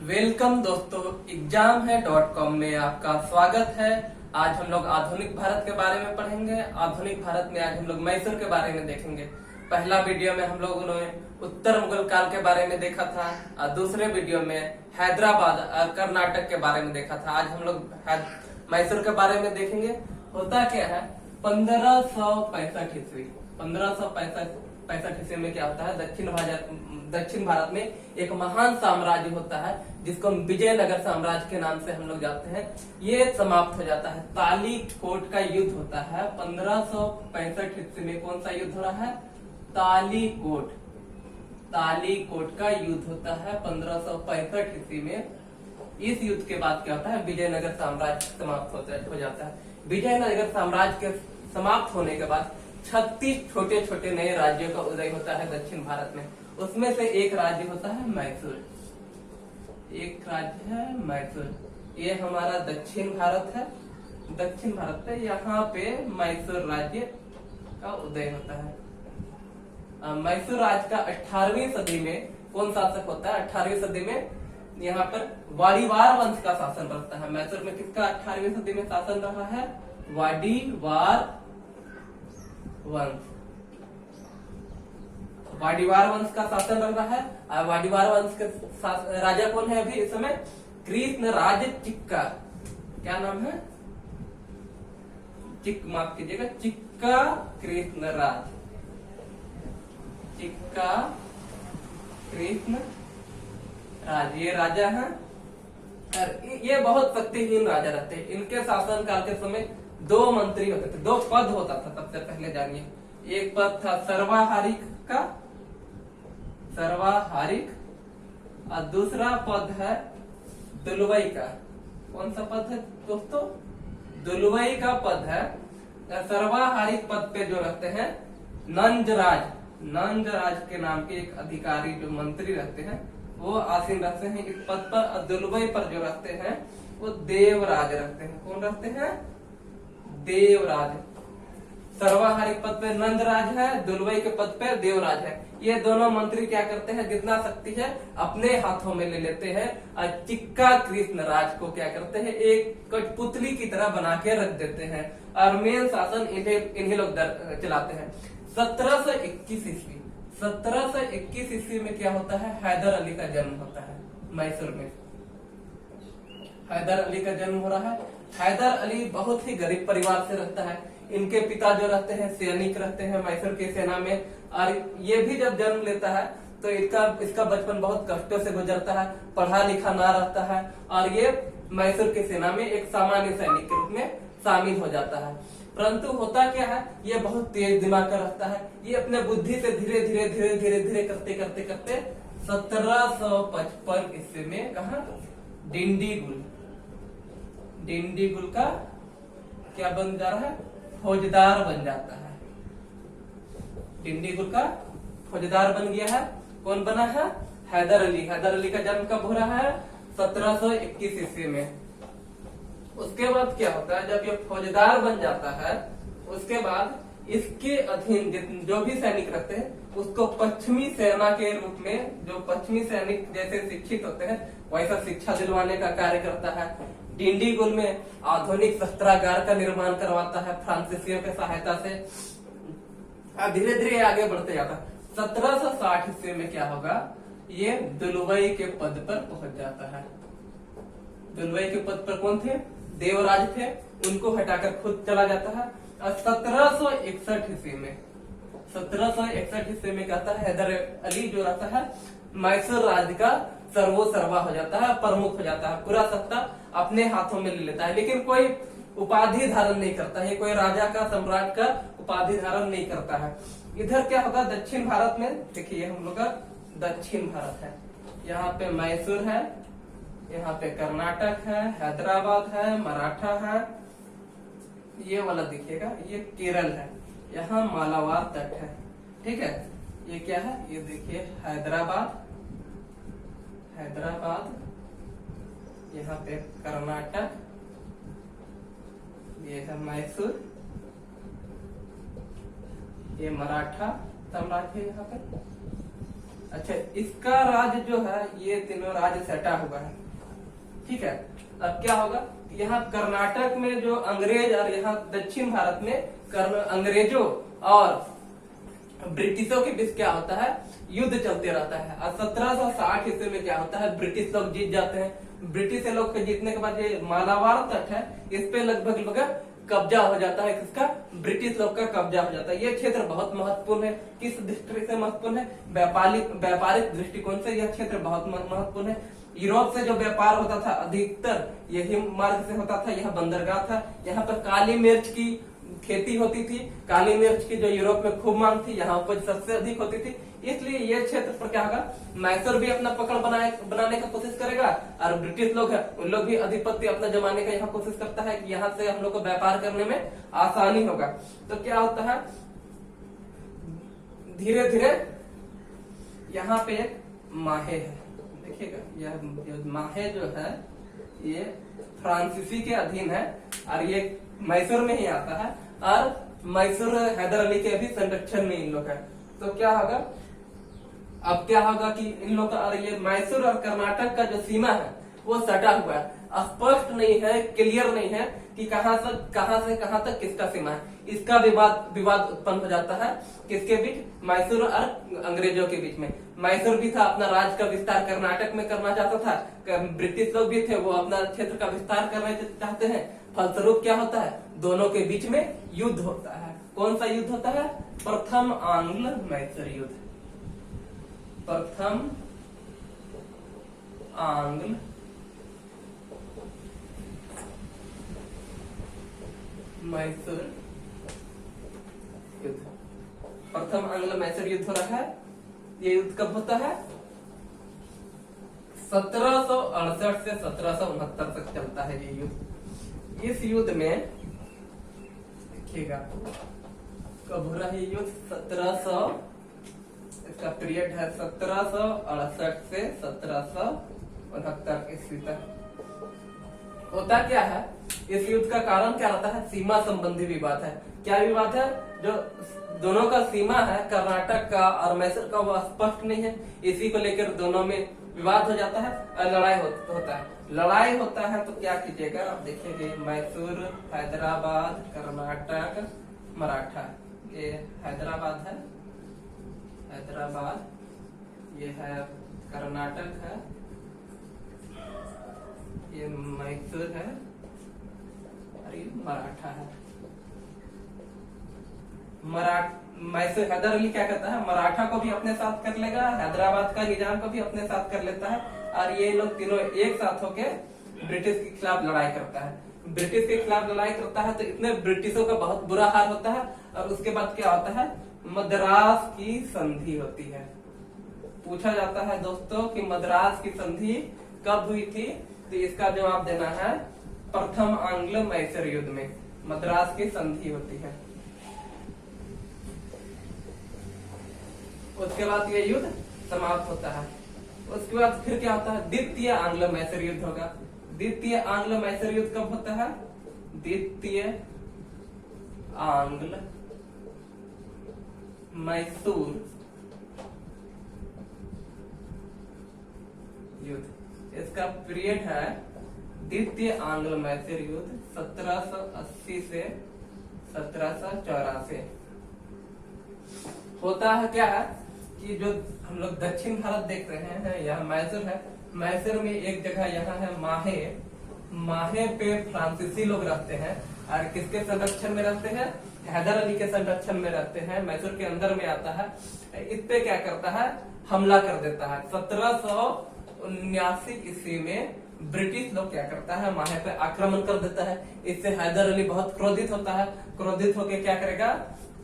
Welcome दोस्तों, exam है .com में आपका स्वागत है। आज हम लोग आधुनिक भारत के बारे में पढ़ेंगे। आधुनिक भारत में आज हम लोग मैसूर के बारे में देखेंगे। पहला वीडियो में हम लोगों ने उत्तर मुगल काल के बारे में देखा था और दूसरे वीडियो में हैदराबाद और कर्नाटक के बारे में देखा था। आज हम लोग मैसूर के बारे में देखेंगे। होता क्या है, 1565 ईस्वी 1565 ईस्वी में क्या होता है, दक्षिण भारत में एक महान साम्राज्य होता है जिसको विजयनगर साम्राज्य के नाम से हम लोग जानते हैं। ये समाप्त हो जाता है। तालीकोट का युद्ध होता है 1565 ईस्वी में। कौन सा युद्ध हो रहा है? तालीकोट का युद्ध होता है 1565 ईस्वी में। इस युद्ध के बाद क्या होता है, विजयनगर साम्राज्य समाप्त हो जाता है। विजयनगर साम्राज्य के समाप्त होने के बाद 36 छोटे छोटे नए राज्यों का उदय होता है दक्षिण भारत में। उसमें से एक राज्य होता है मैसूर। एक राज्य है मैसूर। ये हमारा दक्षिण भारत है। दक्षिण भारत है, यहाँ पे मैसूर राज्य का उदय होता है। मैसूर राज्य का 18वीं सदी में कौन शासक होता है? 18वीं सदी में यहाँ पर वाडीवार वंश का शासन रहता है। मैसूर में किसका 18वीं सदी में शासन रहा है? वाडीवार वंश। वाडीवार वंश का शासन रहा है। और वाडीवार वंश के राजा कौन है अभी इस समय? कृष्णराज चिक्का। क्या नाम है? माफ कीजिएगा, चिक्का कृष्णराज। चिक्का कृष्णराज ये राजा है। और ये बहुत शक्तिहीन राजा रहते हैं। इनके शासन काल के समय 2 मंत्री होते थे, 2 पद होता था। सबसे पहले जानिए, एक पद था सर्वाहारिक का, और दूसरा पद है दुलवई का। कौन सा पद है दोस्तों? दुलवई का पद है। सर्वाहारिक पद पे जो रहते हैं नंजराज के नाम के एक अधिकारी जो मंत्री रहते हैं वो आसीन रहते हैं इस पद पर। और दुलवई पर जो रहते हैं वो देवराज रहते हैं। कौन रहते हैं? देवराज। सर्वाहारिक पद पे नंदराज है, दुलवई के पद पे देवराज है। ये दोनों मंत्री क्या करते हैं, जितना शक्ति है अपने हाथों में ले लेते हैं और चिक्का कृष्णराज को क्या करते हैं, एक कठपुतली की तरह बना के रख देते हैं और मेन शासन इन्हीं लोग चलाते हैं। 1721 ईस्वी में क्या होता है, हैदर अली का जन्म होता है मैसूर में। हैदर अली का जन्म हो रहा है। हैदर अली बहुत ही गरीब परिवार से रहता है। इनके पिता जो रहते हैं सैनिक रहते हैं मैसूर की सेना में। और ये भी जब जन्म लेता है तो इसका बचपन बहुत कष्टों से गुजरता है, पढ़ा लिखा ना रहता है और ये मैसूर की सेना में एक सामान्य सैनिक के रूप में शामिल हो जाता है। परंतु होता क्या है, ये बहुत तेज दिमाग का रहता है। ये अपने बुद्धि से धीरे धीरे करते 1755 ईस्वी में कहा डिंडीगुल का क्या बन जा रहा है, फौजदार बन जाता है। डिंडीगुल का फौजदार बन गया है। कौन बना है? हैदर अली। हैदर अली का जन्म कब हो रहा है? 1721 ईस्वी में। उसके बाद क्या होता है, जब ये फौजदार बन जाता है उसके बाद इसके अधीन जो भी सैनिक रहते हैं उसको पश्चिमी सेना के रूप में, जो पश्चिमी सैनिक जैसे शिक्षित होते हैं वैसा शिक्षा दिलवाने का कार्य करता है। डिंडीगुल में आधुनिक शस्त्रागार का निर्माण करवाता है फ्रांसीसियों के सहायता से। धीरे धीरे आगे बढ़ते जाता है। 1760 ईस्वी में क्या होगा, ये दुलवई के पद पर पहुंच जाता है। दुलवई के पद पर कौन थे? देवराज थे। उनको हटाकर खुद चला जाता है। और 1761 ईस्वी में कहता है हैदर अली जो रहता है मैसूर राज्य का सर्वोसर्वा हो जाता है, प्रमुख हो जाता है, पूरा सत्ता अपने हाथों में ले लेता है। लेकिन कोई उपाधि धारण नहीं करता है, कोई राजा का, सम्राट का उपाधि धारण नहीं करता है। इधर क्या होगा, दक्षिण भारत में देखिए हम लोग का दक्षिण भारत है। यहाँ पे मैसूर है, यहाँ पे कर्नाटक है, हैदराबाद है, मराठा है। ये वाला देखिएगा, ये केरल है। यहाँ मालाबार तट है। ठीक है, ये क्या है, ये देखिए हैदराबाद, यहाँ पे कर्नाटक, ये है मैसूर, ये मराठा साम्राज्य है यहाँ पे। अच्छा, इसका राज्य जो है ये तीनों राज्य सटा हुआ है, ठीक है। अब क्या होगा, यहाँ कर्नाटक में जो अंग्रेज और यहाँ दक्षिण भारत में अंग्रेजों और ब्रिटिशों के बीच क्या होता है, युद्ध चलते रहता है। और 1760 ईस्वी में क्या होता है, ब्रिटिश लोग जीत जाते हैं। ब्रिटिश लोग के जीतने के बाद ये मालाबार तट है, इस पे लगभग कब्जा हो जाता है। किसका, ब्रिटिश लोग का कब्जा हो जाता है। ये क्षेत्र बहुत महत्वपूर्ण है। किस दृष्टि से महत्वपूर्ण है, व्यापारिक दृष्टिकोण से यह क्षेत्र बहुत महत्वपूर्ण है। यूरोप से जो व्यापार होता था अधिकतर यही मार्ग से होता था। यह बंदरगाह था। यहाँ पर काली मिर्च की खेती होती थी। काली मिर्च की जो यूरोप में खूब मांग थी, यहाँ उपज सबसे अधिक होती थी। इसलिए ये क्षेत्र पर क्या होगा, मैसूर भी अपना पकड़ बनाने का कोशिश करेगा और ब्रिटिश लोग है उन लोग भी अधिपत्य अपना जमाने का यहाँ कोशिश करता है कि यहाँ से हम लोग को व्यापार करने में आसानी होगा। तो क्या होता है, धीरे धीरे यहाँ पे एक माहे है, देखिएगा यह माहे जो है ये फ्रांसीसी के अधीन है और ये मैसूर में ही आता है और मैसूर हैदर अली के भी संरक्षण में इन लोग है। तो क्या होगा, अब क्या होगा कि इन लोग का, और ये मैसूर और कर्नाटक का जो सीमा है वो सटा हुआ है, स्पष्ट नहीं है, क्लियर नहीं है कि कहां से कहां तक किसका सीमा है। इसका विवाद उत्पन्न हो जाता है किसके बीच, मैसूर और अंग्रेजों के बीच में। मैसूर भी था, अपना राज्य का विस्तार कर्नाटक में करना चाहता था। ब्रिटिश लोग भी थे, वो अपना क्षेत्र का विस्तार करना चाहते हैं। फलस्वरूप क्या होता है, दोनों के बीच में युद्ध होता है। कौन सा युद्ध होता है, प्रथम आंग्ल मैसूर युद्ध। प्रथम आंग्ल मैसूर युद्ध। प्रथम आंग्ल मैसूर युद्ध हो रहा है। ये युद्ध कब होता है, 1768 से 1769 तक चलता है ये युद्ध। इस युद्ध में देखिएगा कब हो रहा है युद्ध, 1700, इसका पीरियड है 1768 से 1769 ईस्वी तक। होता क्या है, इस युद्ध का कारण क्या रहता है, सीमा संबंधी विवाद है। क्या विवाद है, जो दोनों का सीमा है कर्नाटक का और मैसूर का वो स्पष्ट नहीं है। इसी को लेकर दोनों में विवाद हो जाता है और लड़ाई होता है। लड़ाई होता है तो क्या कीजिएगा, आप देखिएगा मैसूर, हैदराबाद, कर्नाटक, मराठा। ये हैदराबाद है, हैदराबाद, ये है कर्नाटक है, ये मैसूर है और ये मराठा है। मैसूर हैदर अली क्या करता है, मराठा को भी अपने साथ कर लेगा, हैदराबाद का निजाम को भी अपने साथ कर लेता है और ये लोग तीनों एक साथ होके ब्रिटिश के खिलाफ लड़ाई करता है। ब्रिटिश के खिलाफ लड़ाई करता है तो इतने ब्रिटिशों का बहुत बुरा हाल होता है। और उसके बाद क्या होता है, मद्रास की संधि होती है। पूछा जाता है दोस्तों कि मद्रास की संधि कब हुई थी, तो इसका जवाब देना है प्रथम आंग्ल मैसूर युद्ध में मद्रास की संधि होती है। उसके बाद ये युद्ध समाप्त होता है। उसके बाद फिर क्या होता है, द्वितीय आंग्ल मैसूर युद्ध होगा। द्वितीय आंग्ल मैसूर युद्ध कब होता है, द्वितीय आंग्ल मैसूर युद्ध, इसका पीरियड है द्वितीय आंग्ल मैसूर युद्ध 1780 से 1784। होता है क्या है कि जो हम लोग दक्षिण भारत देख रहे हैं, यहाँ मैसूर है। मैसूर में एक जगह यहाँ है माहे। माहे पे फ्रांसीसी लोग रहते हैं और किसके संरक्षण में रहते हैं, हैदर अली के संरक्षण में रहते हैं। मैसूर के अंदर में आता है। इस पे क्या करता है, हमला कर देता है। 1779 ईस्वी में ब्रिटिश लोग क्या करता है, माहे पे आक्रमण कर देता है। इससे हैदर अली बहुत क्रोधित होता है। क्रोधित होकर क्या करेगा,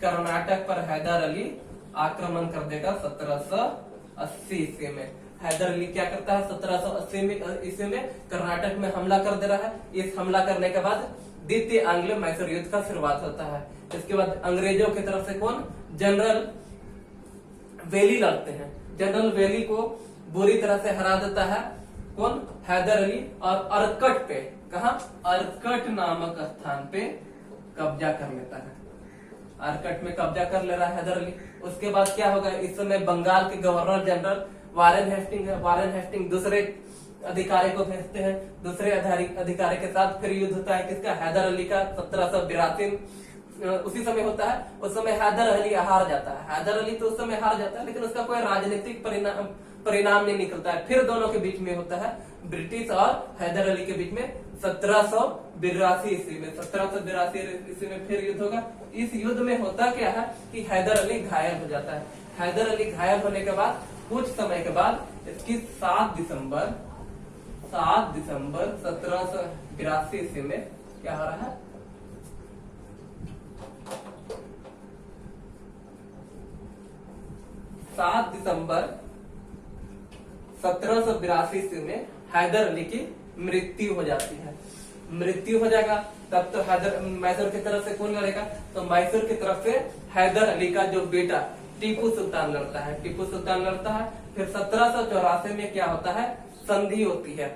कर्नाटक पर हैदर अली आक्रमण कर देगा। 1780 ईस्वी में हैदर अली क्या करता है, 1780 ईस्वी में कर्नाटक में हमला कर दे रहा है। इस हमला करने के बाद द्वितीय आंग्ल मैसूर युद्ध का शुरुआत होता है। इसके बाद अंग्रेजों की तरफ से कौन, जनरल वेली लड़ते हैं। जनरल वेली को बुरी तरह से हरा देता है कौन, हैदर अली। और अरकट पे, कहा, अरकट नामक स्थान पे कब्जा कर लेता है। आरकट में कब्जा कर ले रहा है हैदर अली। उसके बाद क्या होगा, इस समय बंगाल के गवर्नर जनरल वारेन हेस्टिंग है। वारेन हेस्टिंग दूसरे अधिकारी को भेजते हैं, दूसरे अधिकारी के साथ फिर युद्ध होता है किसका, हैदर अली का 1782 उसी समय होता है। उस समय हैदर अली हार जाता है। हैदर अली तो उस समय हार जाता है, लेकिन उसका कोई राजनीतिक परिणाम नहीं निकलता है। फिर दोनों के बीच में होता है, ब्रिटिश और हैदर अली के बीच में 1782 ईस्वी में 1782 ईस्वी में फिर युद्ध होगा। इस युद्ध में होता क्या है कि हैदर अली घायल हो जाता है। हैदर अली घायल होने के बाद कुछ समय के बाद इसकी 7 दिसंबर 1782 ईस्वी में क्या हो रहा है, 7 दिसंबर 1782 ईस्वी में हैदर अली की मृत्यु हो जाती है। मृत्यु हो जाएगा तब तो मैसूर की तरफ से कौन लड़ेगा, तो मैसूर की तरफ से हैदर अली का जो बेटा टीपू सुल्तान लड़ता है। टीपू सुल्तान लड़ता है। फिर 1784 में क्या होता है, संधि होती है,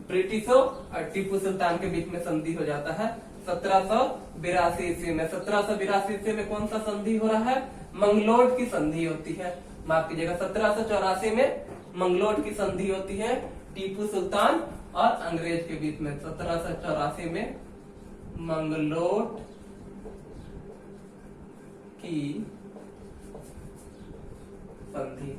ब्रिटिशों और टीपू सुल्तान के बीच में संधि हो जाता है 1782 ईस्वी में। 1782 ईस्वी में कौन सा संधि हो रहा है, मंगलोट की संधि होती है। माफ कीजिएगा, 1784 में मंगलोट की संधि होती है टीपू सुल्तान और अंग्रेज के बीच में। 1784 में मंगलोट की संधि।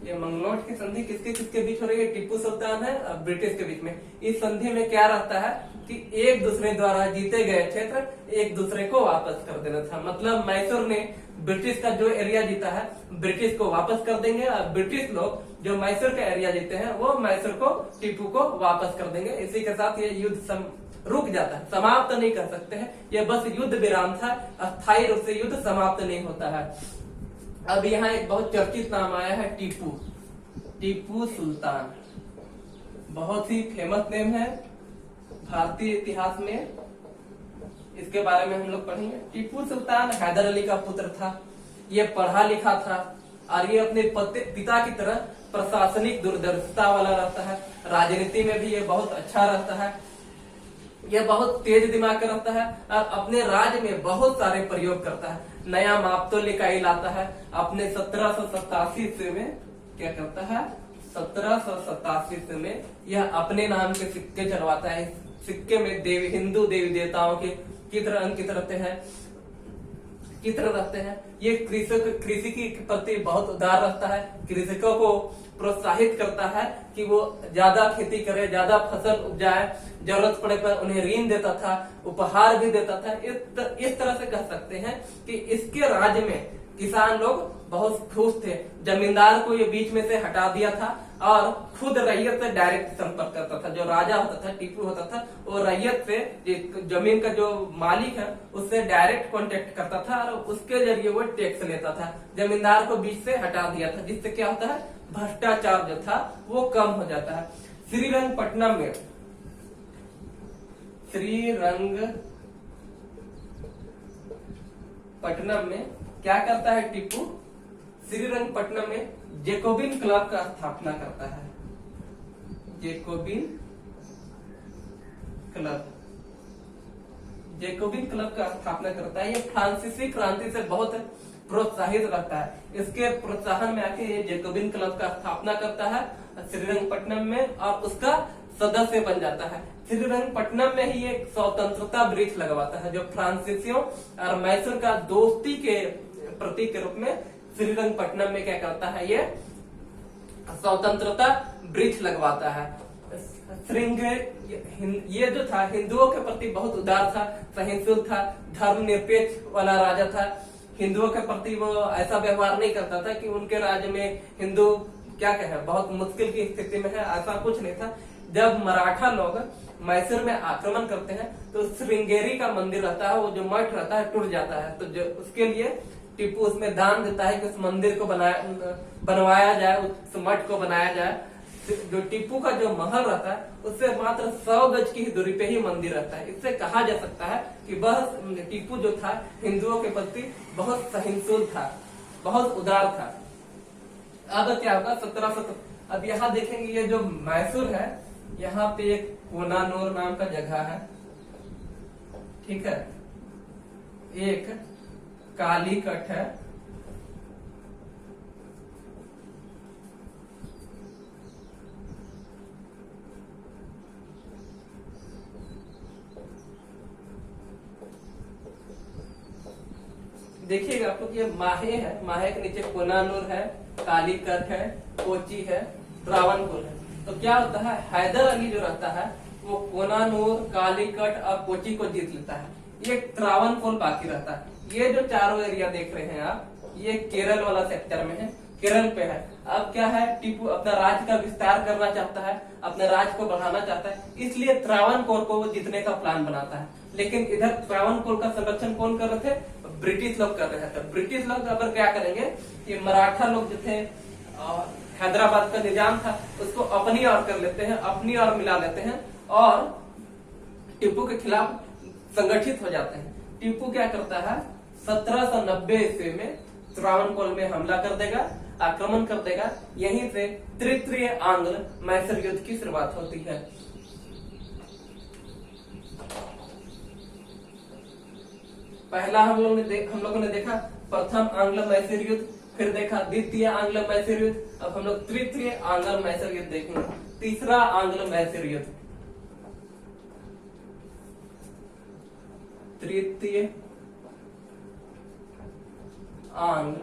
ये मंगलोट की संधि किसके किसके बीच हो रही है, टीपू सुल्तान है और ब्रिटिश के बीच में। इस संधि में क्या रहता है कि एक दूसरे द्वारा जीते गए क्षेत्र एक दूसरे को वापस कर देना था। मतलब मैसूर ने ब्रिटिश का जो एरिया जीता है ब्रिटिश को वापस कर देंगे, और ब्रिटिश लोग जो मैसूर का एरिया जीते हैं वो मैसूर को टीपू को वापस कर देंगे। इसी के साथ ये युद्ध रुक जाता है, समाप्त नहीं कर सकते हैं। ये बस युद्ध विराम था, अस्थायी रूप से युद्ध समाप्त नहीं होता है। अब यहाँ एक बहुत चर्चित नाम आया है, टीपू सुल्तान। बहुत ही फेमस नेम है भारतीय इतिहास में, इसके बारे में हम लोग पढ़ेंगे। टीपू सुल्तान हैदर अली का पुत्र था। ये पढ़ा लिखा था और ये अपने पिता की तरह प्रशासनिक दूरदर्शिता वाला रहता है। राजनीति में भी ये बहुत अच्छा रहता है। ये बहुत तेज दिमाग का रहता है और अपने राज्य में बहुत सारे प्रयोग करता है। नया मापतोल इकाई लाता है। अपने 1787 ईस्वी में क्या करता है, 1787 ईस्वी में यह अपने नाम के सिक्के चलवाता है। सिक्के में हिंदू देवी देवताओं के चित्र अंकित रहते हैं। ये कृषि के प्रति बहुत उदार रहता है। कृषकों को प्रोत्साहित करता है कि वो ज्यादा खेती करे, ज्यादा फसल उपजाए। जरूरत पड़े पर उन्हें ऋण देता था, उपहार भी देता था। इस तरह से कह सकते हैं कि इसके राज्य में किसान लोग बहुत खुश थे। जमींदार को ये बीच में से हटा दिया था और खुद रैयत से डायरेक्ट संपर्क करता था। जो राजा होता था, टीपू होता था, वो रैयत से जमीन का जो मालिक है उससे डायरेक्ट कांटेक्ट करता था और उसके जरिए वो टैक्स लेता था। जमींदार को बीच से हटा दिया था, जिससे क्या होता है, भ्रष्टाचार जो था वो कम हो जाता है। श्रीरंगपट्टनम में क्या करता है टीपू, श्रीरंगपट्टनम में जैकोबिन क्लब का स्थापना करता है। जैकोबिन क्लब का स्थापना करता है। ये फ्रांसीसी क्रांति से बहुत प्रोत्साहित रहता है। इसके प्रोत्साहन में आके ये जैकोबिन क्लब का स्थापना करता है श्रीरंगपट्टनम में और उसका सदस्य बन जाता है। श्रीरंगपट्टनम में ही एक स्वतंत्रता वृक्ष लगवाता है, जो फ्रांसीसियों और मैसूर का दोस्ती के प्रतीक के रूप में श्रीरंगपट्टनम में क्या करता है, ये स्वतंत्रता वृक्ष लगवाता है। ये जो था हिंदुओं के प्रति बहुत उदार था, सहिष्णुता था, धर्मनिरपेक्ष वाला राजा था। हिंदुओं के प्रति वो ऐसा व्यवहार नहीं करता था कि उनके राज्य में हिंदू क्या कहे बहुत मुश्किल की स्थिति में है, ऐसा कुछ नहीं था। जब मराठा लोग मैसूर में आक्रमण करते हैं तो श्रृंगेरी का मंदिर रहता है, वो जो मठ रहता है टूट जाता है। तो जो उसके लिए टीपू उसमें दान देता है कि उस मंदिर को बनवाया जाए, उस मठ को बनाया जाए। जो टीपू का जो महल रहता है उससे मात्र 100 गज की दूरी पे ही मंदिर रहता है। इससे कहा जा सकता है कि वह टीपू जो था हिंदुओं के प्रति बहुत सहिष्णु था, बहुत उदार था। अब क्या होगा 1770, अब यहाँ देखेंगे ये जो मैसूर है, यहाँ पे एक कोनानूर नाम का जगह है, ठीक है। एक कालीकट है, देखिएगा आप लोग, ये माहे है, माहे के नीचे कोनानूर है, कालीकट है, कोची है, त्रावणकोर है। तो क्या होता है, हैदर अली जो रहता है वो कोनानूर, कालीकट और कोची को जीत लेता है, ये त्रावणकोर बाकी रहता है। ये जो चारों एरिया देख रहे हैं आप, ये केरल वाला सेक्टर में है, केरल पे है। अब क्या है, टीपू अपना राज्य का विस्तार करना चाहता है, अपने राज्य को बढ़ाना चाहता है, इसलिए त्रावणकोर को वो जीतने का प्लान बनाता है। लेकिन इधर त्रावणकोर का संरक्षण कौन कर रहे थे, ब्रिटिश लोग कर रहे थे। ब्रिटिश लोग अब क्या करेंगे, ये मराठा लोग जो थे, हैदराबाद का निजाम था, उसको अपनी ओर कर लेते हैं, अपनी ओर मिला लेते हैं और टीपू के खिलाफ संगठित हो जाते हैं। टीपू क्या करता है, 1790 ईस्वी में त्रावणकोर में हमला कर देगा, आक्रमण कर देगा। यहीं से तृतीय आंग्ल मैसूर युद्ध की शुरुआत होती है। पहला हम लोगों ने देखा प्रथम आंग्ल मैसूर युद्ध, फिर देखा द्वितीय आंग्ल मैसूर युद्ध, अब हम लोग तृतीय आंग्ल मैसूर युद्ध देखेंगे, तीसरा आंग्ल मैसूर युद्ध। तृतीय आंग्ल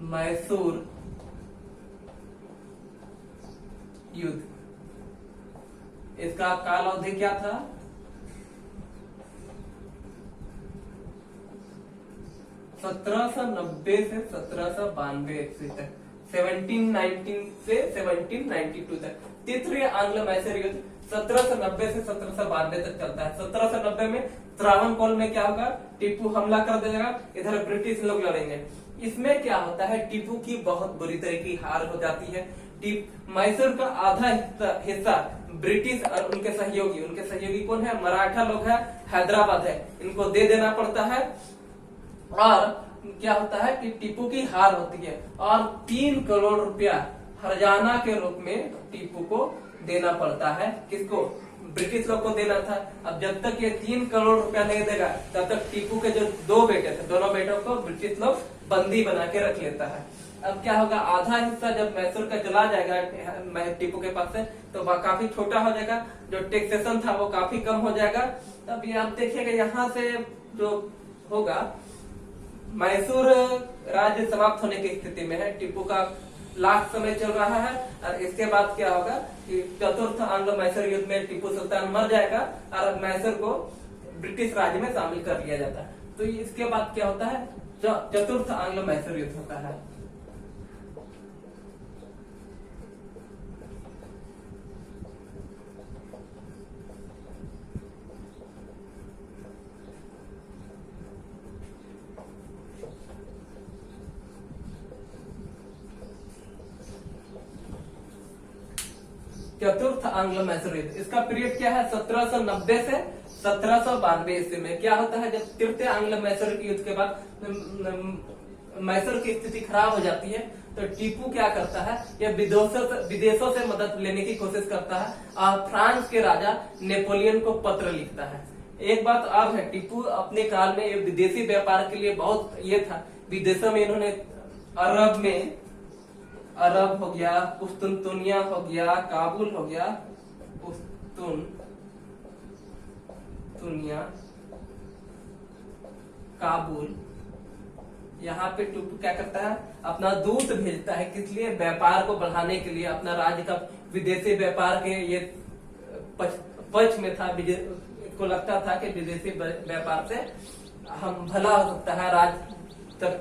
मैसूर युद्ध, इसका काल अवधि क्या था, 1790 से 1792 ईस्वी तक, 1719 से 1792 तक। तृतीय आंग्ल मैसूर युद्ध 1790 से 1792 तक चलता है। 1790 में त्रावणकोर में क्या होगा, टीपू हमला कर देगा, इधर ब्रिटिश लोग लड़ेंगे। इसमें क्या होता है, टीपू की बहुत बुरी तरह की हार हो जाती है। मैसूर का आधा हिस्सा ब्रिटिश और उनके सहयोगी कौन है, मराठा लोग है, हैदराबाद है, इनको दे देना पड़ता है। और क्या होता है कि टीपू की हार होती है और 3 करोड़ रुपया हर्जाना के रूप में टीपू को देना पड़ता है। किसको, ब्रिटिश लोग को देना था। अब जब तक ये 3 करोड़ रुपया नहीं देगा तब तक टीपू के जो 2 बेटे थे, दोनों बेटों को ब्रिटिश लोग बंदी बना के रख लेता है। अब क्या होगा, आधा हिस्सा जब मैसूर का चला जाएगा टीपू के पास से, तो वह काफी छोटा हो जाएगा, जो टैक्सेशन था वो काफी कम हो जाएगा। तब ये आप देखिएगा, यहाँ से जो होगा, मैसूर राज्य समाप्त होने की स्थिति में है, टीपू का लास्ट समय चल रहा है। और इसके बाद क्या होगा कि चतुर्थ आंग्ल मैसूर युद्ध में टीपू सुल्तान मर जाएगा और मैसूर को ब्रिटिश राज्य में शामिल कर लिया जाता है। तो इसके बाद क्या होता है, चतुर्थ आंग्ल मैसूर युद्ध होता है। चतुर्थ आंग्ल मैसूर युद्ध, इसका पीरियड क्या है, 1790 से 1792 ईस्वी में। क्या होता है, जब तृतीय आंग्ल मैसूर युद्ध के बाद मैसूर की स्थिति खराब हो जाती है, तो टीपू क्या करता है, यह विदेशों से मदद लेने की कोशिश करता है और फ्रांस के राजा नेपोलियन को पत्र लिखता है। एक बात और है, टीपू अपने काल में ये विदेशी व्यापार के लिए बहुत ये था, विदेशों में इन्होंने अरब हो गया, कुस्तुनतुनिया हो गया, काबुल हो गया, कुस्तुनतुनिया, काबुल, यहाँ पे टीपू क्या करता है, अपना दूत भेजता है, किस लिए, व्यापार को बढ़ाने के लिए, अपना राज्य का विदेशी व्यापार के ये पक्ष में था। को लगता था कि विदेशी व्यापार से हम भला हो सकता है, राज्य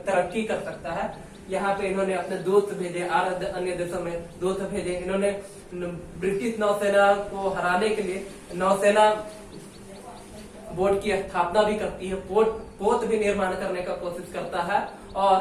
तरक्की कर सकता है। यहाँ पे इन्होंने अपने दूत भेजे, अन्य देशों में दूत भेजे। इन्होंने ब्रिटिश नौसेना को हराने के लिए नौसेना बोर्ड की स्थापना भी करती है, पोत भी निर्माण करने का कोशिश करता है और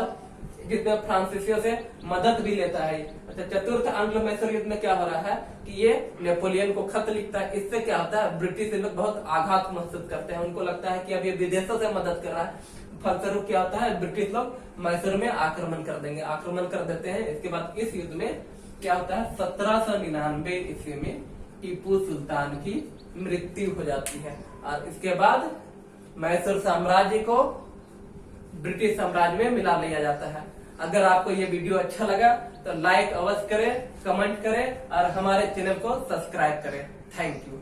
जिसमें फ्रांसीसियों से मदद भी लेता है। अच्छा, चतुर्थ आंग्ल मैसूर युद्ध में क्या हो रहा है कि ये नेपोलियन को खत लिखता है। इससे क्या होता है, ब्रिटिश लोग बहुत आघात महसूस करते हैं, उनको लगता है कि अब ये विदेशों से मदद कर रहा है। फलस्वरूप क्या होता है, ब्रिटिश लोग मैसूर में आक्रमण कर देंगे, आक्रमण कर देते हैं। इसके बाद इस युद्ध में क्या होता है, 1799 ईस्वी में टीपू सुल्तान की मृत्यु हो जाती है और इसके बाद मैसूर साम्राज्य को ब्रिटिश साम्राज्य में मिला लिया जाता है। अगर आपको ये वीडियो अच्छा लगा तो लाइक अवश्य करें, कमेंट करें और हमारे चैनल को सब्सक्राइब करें। Thank you.